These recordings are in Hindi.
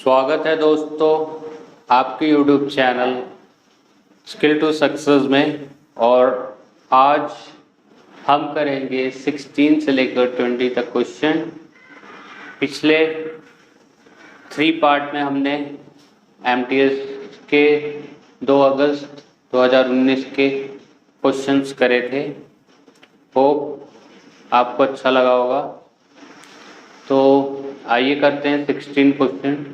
स्वागत है दोस्तों आपके YouTube channel skill to success में। और आज हम करेंगे 16 से लेकर 20 तक क्वेश्चन। पिछले 3 पार्ट में हमने MTS के 2 अगस्त 2019 के क्वेश्चंस करे थे। होप आपको अच्छा लगा होगा। तो आइए करते हैं 16 क्वेश्चन।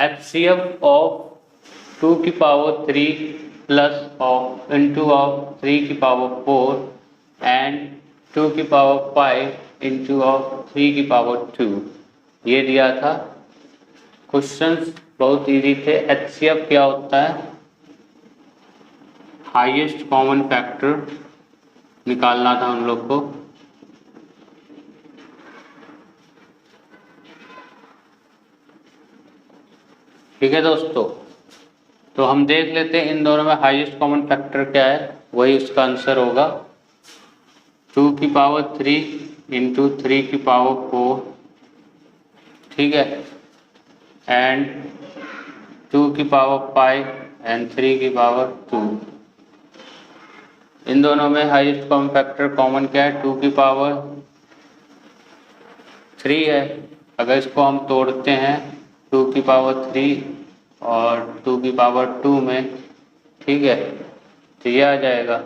HCF of 2 की power 3 plus of into of 3 की पावर 4 एंड 2 की पावर 5 इंटू ऑफ 3 की पावर 2 ये दिया था। क्वेश्चंस बहुत इजी थे। HCF क्या होता है? हाईएस्ट कॉमन फैक्टर निकालना था हम लोग को। ठीक है दोस्तों, तो हम देख लेते हैं इन दोनों में हाईएस्ट कॉमन फैक्टर क्या है, वही उसका आंसर होगा। 2 की पावर 3 इंटू 3 की पावर 4, ठीक है, एंड 2 की पावर 5 एंड 3 की पावर 2। इन दोनों में हाईएस्ट कॉमन फैक्टर कॉमन क्या है? 2 की पावर 3 है। अगर इसको हम तोड़ते हैं 2 की पावर 3 और 2 की पावर 2 में, ठीक है, तो ये आ जाएगा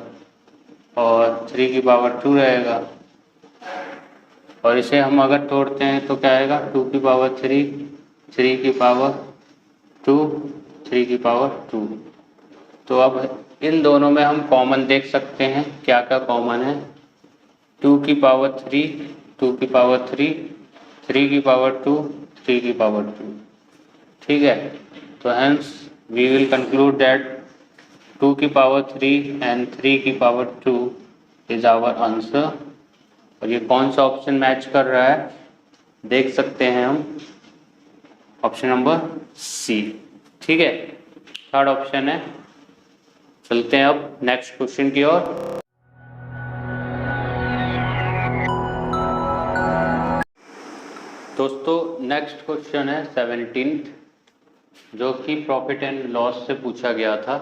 और 3 की पावर 2 रहेगा। और इसे हम अगर तोड़ते हैं तो क्या आएगा? 2 की पावर 3, 3 की पावर 2, 3 की पावर 2। तो अब इन दोनों में हम कॉमन देख सकते हैं। क्या क्या कॉमन है? 2 की पावर 3, 2 की पावर 3, 3 की पावर 2, 3 की पावर 2, ठीक है। तो hence we will conclude that 2 की पावर 3 एंड 3 की पावर 2 इज आवर आंसर। और ये कौन सा ऑप्शन मैच कर रहा है देख सकते हैं हम, ऑप्शन नंबर सी, ठीक है, थर्ड ऑप्शन है। चलते हैं अब नेक्स्ट क्वेश्चन की ओर। दोस्तों नेक्स्ट क्वेश्चन है 17th, जो कि प्रॉफिट एंड लॉस से पूछा गया था।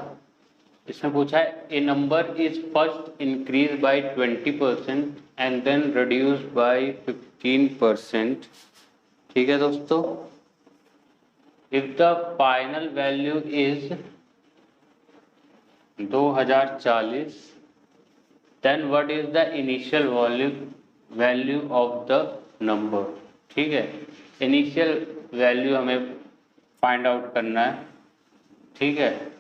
इसमें पूछा है a number is first increase by 20% and then reduce by 15%, ठीक है दोस्तों। If the final value is 2040, then what is the initial value of the number, ठीक है। इनिशियल वैल्यू हमें फाइंड आउट करना है, ठीक है।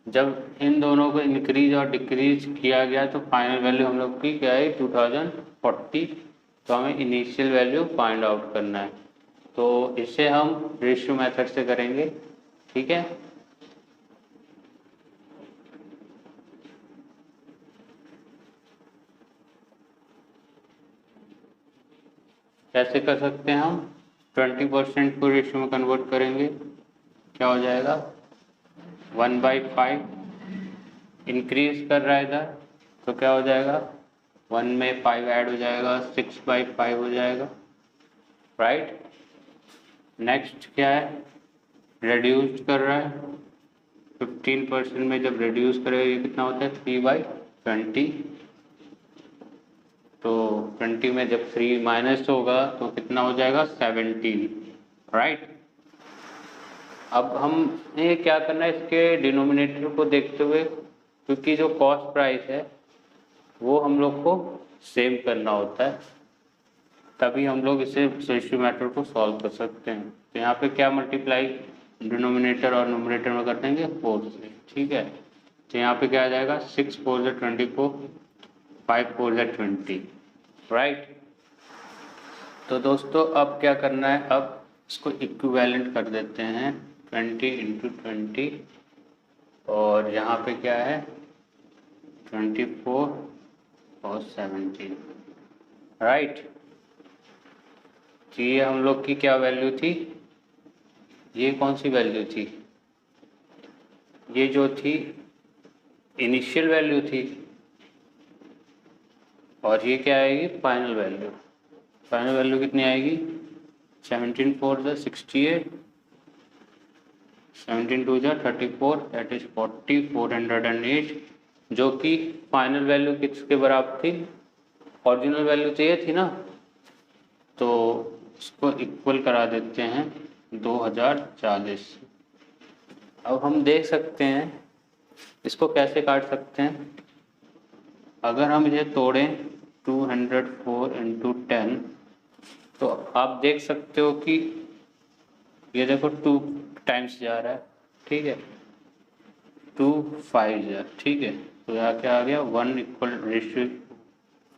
जब इन दोनों को इंक्रीज और डिक्रीज किया गया तो फाइनल वैल्यू हम लोग की क्या है? 2040। तो हमें इनिशियल वैल्यू फाइंड आउट करना है। तो इसे हम रेशियो मेथड से करेंगे, ठीक है। कैसे कर सकते हैं हम? 20% को रेशियो में कन्वर्ट करेंगे, क्या हो जाएगा? 1/5। इंक्रीज कर रहा है इधर तो क्या हो जाएगा? 1 में 5 ऐड हो जाएगा, 6/5 हो जाएगा, राइट। नेक्स्ट क्या है? रिड्यूस कर रहा है। 15% में जब रिड्यूस करेगा ये कितना होता है? 3/20। तो 20 में जब 3 माइनस होगा तो कितना हो जाएगा? 17, राइट। अब हमें क्या करना है? इसके डिनोमिनेटर को देखते हुए, क्योंकि जो कॉस्ट प्राइस है वो हम लोग को सेम करना होता है, तभी हम लोग इसे रेशियो मेथड को सॉल्व कर सकते हैं। तो यहाँ पे क्या मल्टीप्लाई डिनोमिनेटर और न्यूमरेटर में कर देंगे? 4 से, ठीक है। तो यहाँ पे क्या आ जाएगा? 6 4 ज़ा 24, 5 4 ज़ा 20, राइट। तो दोस्तों अब क्या करना है? अब इसको इक्विवेलेंट कर देते हैं, 20 इंटू 20, और यहाँ पे क्या है? 24 और 17, राइट। तो ये हम लोग की क्या वैल्यू थी? ये कौन सी वैल्यू थी? ये जो थी इनिशियल वैल्यू थी, और ये क्या आएगी? Final value. फाइनल वैल्यू कितनी आएगी? 17 4 ज़ा 68, 17 टू जा 34, दैट इज 40, 408, जो कि फाइनल वैल्यू किसके बराबर थी, ओरिजिनल वैल्यू चाहिए थी ना, तो इसको इक्वल करा देते हैं 2040। अब हम देख सकते हैं इसको कैसे काट सकते हैं। अगर हम इसे तोड़ें 204 इंटू 10, तो आप देख सकते हो कि ये देखो 2 टाइम्स जा रहा है, ठीक है, 2 5 जा, ठीक है, तो यहाँ क्या आ गया 1 इक्वल रेशियो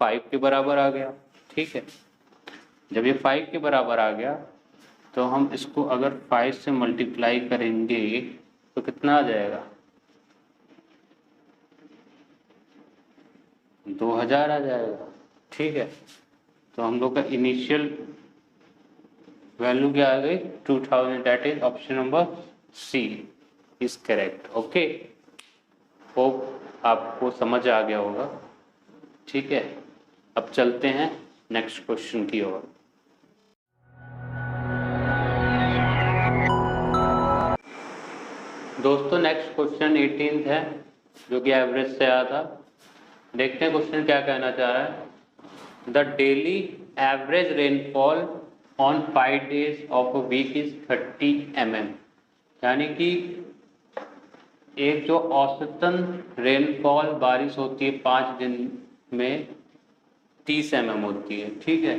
5 के बराबर आ गया, ठीक है। जब ये 5 के बराबर आ गया तो हम इसको अगर 5 से मल्टीप्लाई करेंगे तो कितना आ जाएगा, 2000 आ जाएगा, ठीक है। तो हम लोग का इनिशियल वैल्यू क्या आ गई 2000, that is option number C is correct. Okay, hope आपको समझ आ गया होगा, ठीक है। अब चलते हैं नेक्स्ट क्वेश्चन की ओर। दोस्तों नेक्स्ट क्वेश्चन 18th है, जो कि एवरेज से आया था। देखते हैं क्वेश्चन क्या कहना चाह रहा है। The daily average rainfall on 5 days of a week is 30 mm, यानी कि एक जो औसतन रेनफॉल बारिश होती है 5 दिन में 30 mm होती है, ठीक है,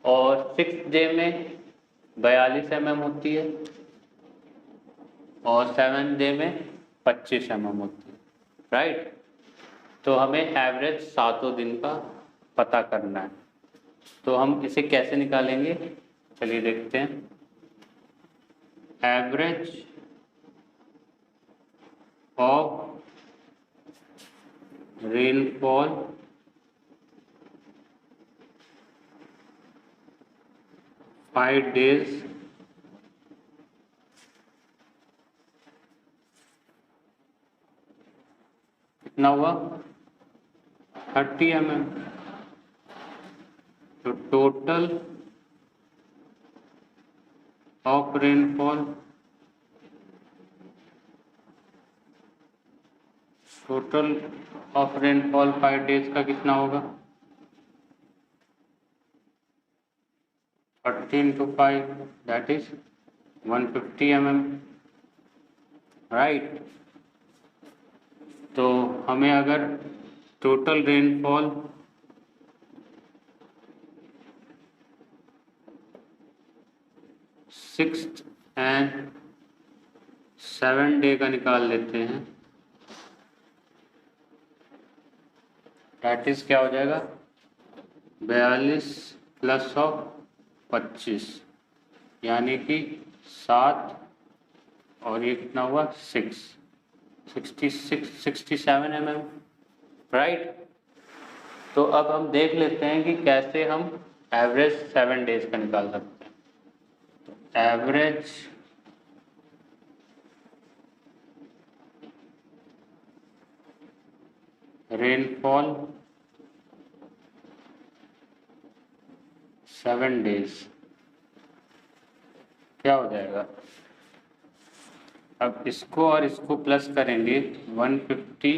और 6th डे में 42 mm होती है, और 7th डे में 25 mm होती है, राइट। तो हमें एवरेज 7 दिन का पता करना है, तो हम इसे कैसे निकालेंगे, चलिए देखते हैं। Average of rainfall five days कितना हुआ 30 mm, तो total of rainfall, total of rainfall 5 days का कितना होगा, 30 into 5, that is 150 mm, right. तो हमें अगर total rainfall sixth and 7 day का निकाल लेते हैं, दैट इज क्या हो जाएगा 42 प्लस 25, यानी कि 7, और ये कितना हुआ 67 mm, राइट। तो अब हम देख लेते हैं कि कैसे हम एवरेज 7 डेज का निकाल सकते हैं। तो एवरेज रेनफॉल 7 डेज क्या हो जाएगा, अब इसको और इसको प्लस करेंगे 150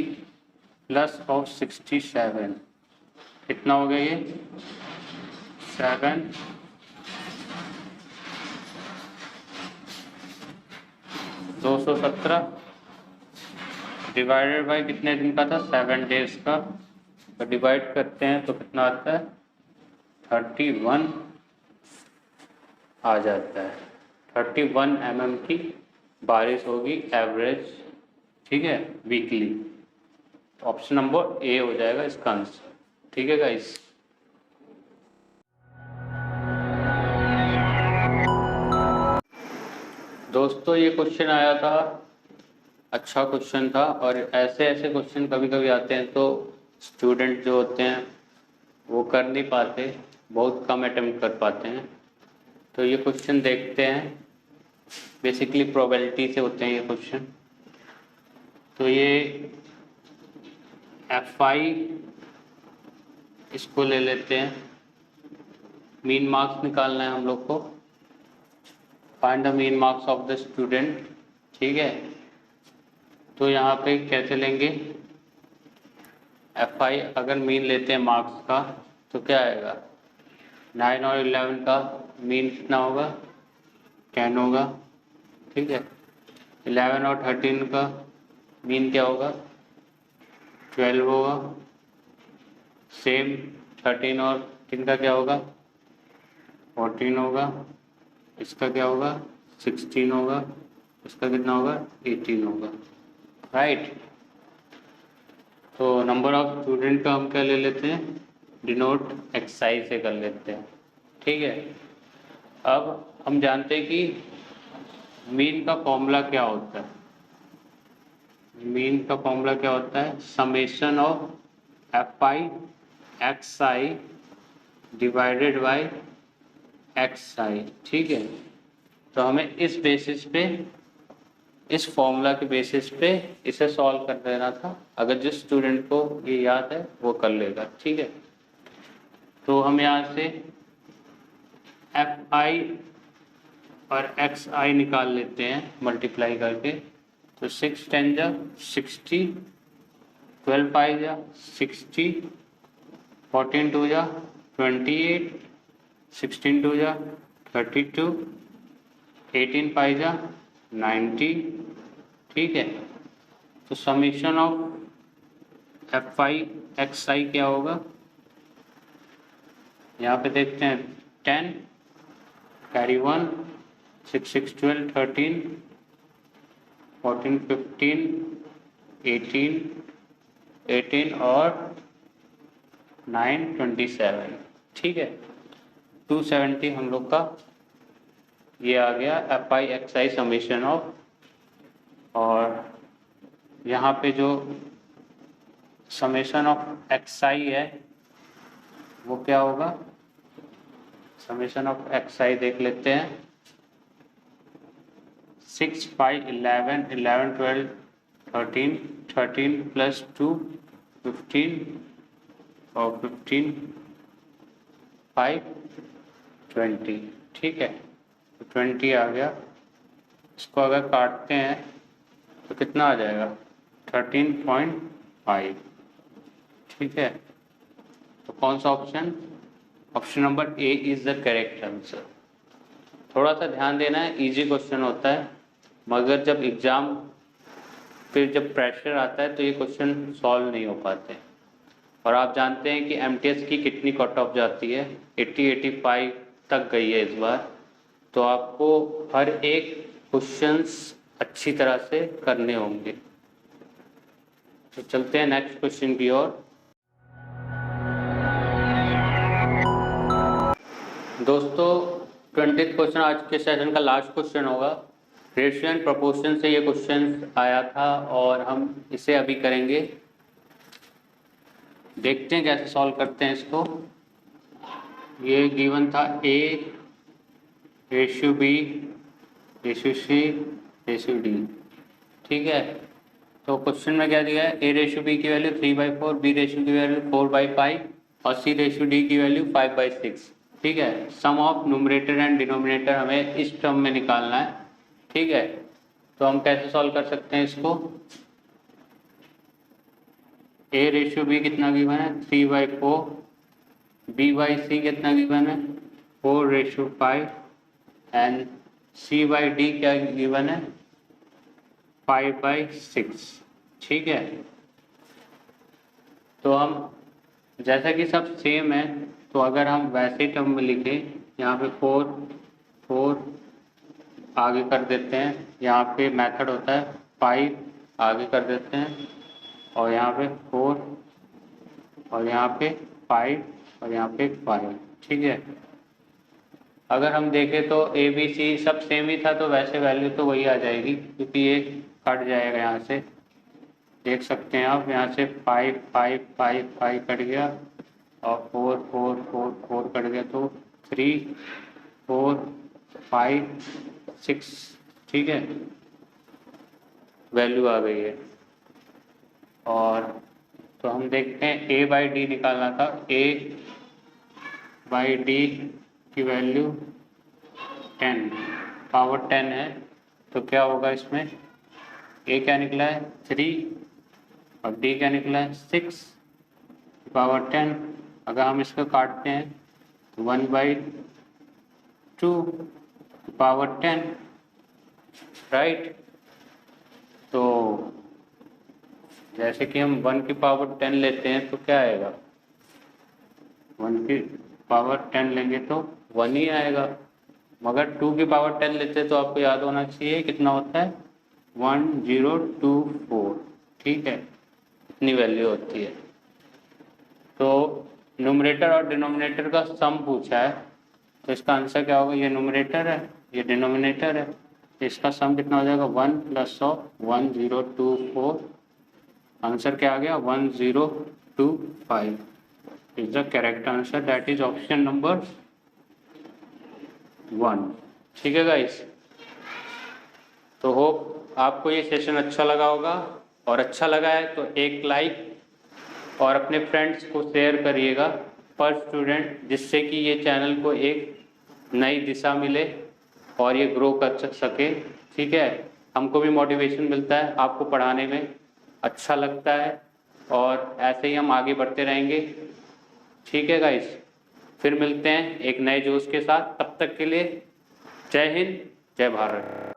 प्लस ऑफ 67, कितना हो गया ये 7, 217 डिवाइडेड बाई कितने दिन का था 7 डेज का, तो डिवाइड करते हैं तो कितना आता है 31 आ जाता है। 31 mm की बारिश होगी एवरेज, ठीक है, वीकली। ऑप्शन नंबर ए हो जाएगा इसका आंसर, ठीक है गाइस। दोस्तों ये क्वेश्चन आया था, अच्छा क्वेश्चन था, और ऐसे ऐसे क्वेश्चन कभी कभी आते हैं तो स्टूडेंट जो होते हैं वो कर नहीं पाते, बहुत कम अटेम्प्ट कर पाते हैं। तो ये क्वेश्चन देखते हैं, बेसिकली प्रोबेबिलिटी से होते हैं ये क्वेश्चन। तो ये FI इसको ले लेते हैं, मीन मार्क्स निकालना है हम लोग को, find the mean marks of the student ठीक है। तो यहाँ पे कैसे लेंगे, FI अगर मीन लेते हैं मार्क्स का तो क्या आएगा, 9 और 11 का मीन कितना होगा, 10 होगा। ठीक है, 11 और 13 का मीन क्या होगा, 12 होगा। सेम 13 और 3 का क्या होगा, 14 होगा। इसका क्या होगा, 16 होगा। इसका कितना होगा, 18 होगा। राइट। तो नंबर ऑफ स्टूडेंट का हम क्या ले लेते हैं, डिनोट XI से कर लेते हैं। ठीक है। अब हम जानते हैं कि मीन का फॉर्मूला क्या होता है। मीन का फॉर्मूला क्या होता है, summation of FI XI divided by XI। ठीक है। तो हमें इस बेसिस पे, इस फॉर्मूला के बेसिस पे इसे सॉल्व कर देना था। अगर जिस स्टूडेंट को ये याद है वो कर लेगा। ठीक है। तो हम यहाँ से FI और XI निकाल लेते हैं मल्टीप्लाई करके। तो 6 10 जा 60, 12 5 जा 60, 14 2 जा 28, 16 2 जा 32, 18 5 जा 90। ठीक है। तो समीशन ऑफ FI XI क्या होगा, यहाँ पे देखते हैं 10 कैरी 1, 6 6 12 13, 14 15, 18 18 और 9 27। ठीक है। 270 हम लोग का ये आ गया FI XI समीशन ऑफ। और यहाँ पे जो समेशन ऑफ XI है वो क्या होगा, समेशन ऑफ XI देख लेते हैं। 6 5 11 11 12 13 13 प्लस 2 15 और 15 5 20। ठीक है। तो 20 आ गया। इसको अगर काटते हैं तो कितना आ जाएगा, 13.5। ठीक है। तो कौन सा option, option number A is the correct answer. थोड़ा सा ध्यान देना है, इजी क्वेश्चन होता है, मगर जब एग्जाम फिर जब प्रेशर आता है तो ये क्वेश्चन सॉल्व नहीं हो पाते। और आप जानते हैं कि MTS की कितनी कट ऑफ जाती है, 80-85 तक गई है इस बार। तो आपको हर एक क्वेश्चंस अच्छी तरह से करने होंगे। तो चलते हैं नेक्स्ट क्वेश्चन की ओर। दोस्तों 20th क्वेश्चन आज के सेशन का लास्ट क्वेश्चन होगा। रेशियो एंड प्रोपोर्शन से ये क्वेश्चन आया था और हम इसे अभी करेंगे। देखते हैं कैसे सॉल्व करते हैं इसको। ये गिवन था A ratio B ratio C ratio D। ठीक है। तो क्वेश्चन में क्या दिया है, A रेशियो B की वैल्यू 3/4, B रेशियो की वैल्यू 4/5 और C रेशियो D की वैल्यू 5/6। ठीक है। सम ऑफ न्यूमरेटर एंड डिनोमिनेटर हमें इस टर्म में निकालना है। ठीक है। तो हम कैसे सॉल्व कर सकते हैं इसको, A रेशियो B कितना गिवन है, 3/4, B/C कितना गिवन है, 4/5 एंड C/D क्या गिवन है, 5/6। ठीक है। तो हम जैसा कि सब सेम है तो अगर हम वैसे टर्म में लिखें, यहाँ पे 4 आगे कर देते हैं, यहाँ पे मेथड होता है 5 आगे कर देते हैं और यहाँ पे 4 और यहाँ पे 5 और यहाँ पे 5। ठीक है। अगर हम देखें तो ABC सब सेम ही था तो वैसे वैल्यू तो वही आ जाएगी, क्योंकि ये कट जाएगा। यहाँ से देख सकते हैं आप, यहाँ से 5 5 5 5 कट गया और 4 4 4 4 कट गया, तो 3 4 5 6। ठीक है, वैल्यू आ गई है। और तो हम देखते हैं A/D निकालना था। A/D की वैल्यू 10 पावर 10 है, तो क्या होगा इसमें ए क्या निकला है 3 और डी क्या निकला है 6 पावर 10। अगर हम इसको काटते हैं तो 1/2 पावर 10, राइट। तो जैसे कि हम 1 की पावर 10 लेते हैं तो क्या आएगा, 1 की पावर 10 लेंगे तो 1 ही आएगा। मगर 2 की पावर 10 लेते हैं तो आपको याद होना चाहिए कितना होता है 1024, ठीक है, इतनी वैल्यू होती है। तो न्यूमरेटर और डिनोमिनेटर का सम पूछा है तो इसका आंसर क्या होगा, ये न्यूमरेटर है ये डिनोमिनेटर है, तो इसका सम कितना हो जाएगा 1 + 1024। आंसर क्या आ गया 1025 is the correct answer, that is option number 1। ठीक है गाइस, तो होप आपको ये सेशन अच्छा लगा होगा, और अच्छा लगा है तो एक लाइक और अपने फ्रेंड्स को शेयर करिएगा पर स्टूडेंट, जिससे कि ये चैनल को एक नई दिशा मिले और ये ग्रो कर सके। ठीक है, हमको भी मोटिवेशन मिलता है, आपको पढ़ाने में अच्छा लगता है और ऐसे ही हम आगे बढ़ते रहेंगे। ठीक है गाइस, फिर मिलते हैं एक नए जोश के साथ, तब तक के लिए जय हिंद जय भारत।